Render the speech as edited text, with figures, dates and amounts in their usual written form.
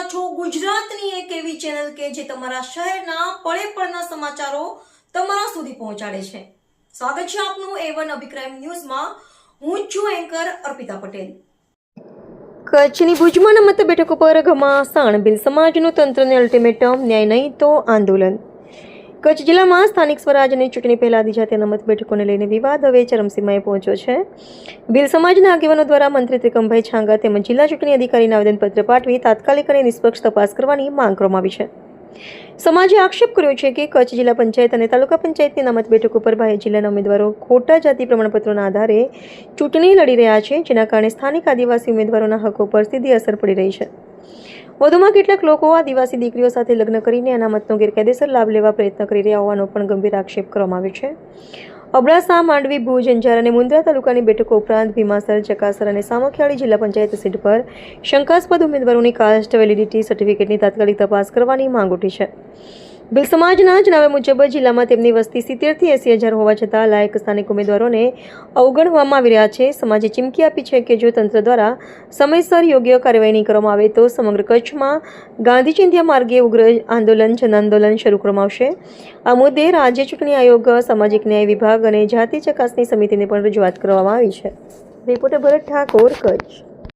રહ્યા છો ગુજરાતની એક એવી ચેનલ કે જે તમારા શહેરના પળે પળના સમાચારો તમારા સુધી પહોંચાડે છે। સ્વાગત છે આપનું A1 અભિક્રાઇમ ન્યૂઝમાં। હું છું એન્કર અર્પિતા પટેલ। કચ્છની ભુજમાં મત બેઠક ઉપર ઘમાસાણ, ભીલ સમાજનું તંત્રને અલ્ટિમેટમ, ન્યાય નહીં તો આંદોલન। કચ્છ જિલ્લામાં સ્થાનિક સ્વરાજની ચૂંટણી પહેલા આદિજાતિ અનામત બેઠકોને લઈને વિવાદ હવે ચરમસીમાએ પહોંચ્યો છે। ભીલ સમાજના આગેવાનો દ્વારા મંત્રી ત્રિકમભાઈ છાંગા તેમજ જિલ્લા ચૂંટણી અધિકારીને આવેદનપત્ર પાઠવી તાત્કાલિક અને નિષ્પક્ષ તપાસ કરવાની માંગ કરવામાં આવી છે। સમાજે આક્ષેપ કર્યો છે કે કચ્છ જિલ્લા પંચાયત અને તાલુકા પંચાયતની અનામત બેઠક ઉપર બાહ્ય જિલ્લાના ઉમેદવારો ખોટા જાતિ પ્રમાણપત્રોના આધારે ચૂંટણી લડી રહ્યા છે, જેના કારણે સ્થાનિક આદિવાસી ઉમેદવારોના હકો પર સીધી અસર પડી રહી છે। વધુમાં કેટલાક લોકો આદિવાસી દીકરીઓ સાથે લગ્ન કરીને અનામતનો ગેરકાયદેસર લાભ લેવા પ્રયત્ન કરી રહ્યા હોવાનો પણ ગંભીર આક્ષેપ કરવામાં આવ્યો છે। અબડાસા, માંડવી, ભુજ, અંજાર અને મુન્દ્રા તાલુકાની બેઠકો ઉપરાંત ભીમાસર, ચકાસર અને સામખિયાળી જિલ્લા પંચાયત સીટ પર શંકાસ્પદ ઉમેદવારોની કાસ્ટ વેલિડિટી સર્ટિફિકેટની તાત્કાલિક તપાસ કરવાની માંગ ઉઠી છે। ભીલ સમાજના જણાવ્યા મુજબ જિલ્લામાં તેમની વસ્તી 70,000 થી 80,000 હોવા છતાં લાયક સ્થાનિક ઉમેદવારોને અવગણવામાં આવી રહ્યા છે। સમાજે ચીમકી આપી છે કે જો તંત્ર દ્વારા સમયસર યોગ્ય કાર્યવાહી નહીં કરવામાં આવે તો સમગ્ર કચ્છમાં ગાંધી ચિંધ્યા માર્ગે ઉગ્ર આંદોલન, જન-આંદોલન શરૂ કરવામાં આવશે। આ મુદ્દે રાજ્ય ચૂંટણી આયોગ, સામાજિક ન્યાય વિભાગ અને જાતિ ચકાસણી સમિતિને પણ રજૂઆત કરવામાં આવી છે। રિપોર્ટર ભરત ઠાકોર, કચ્છ।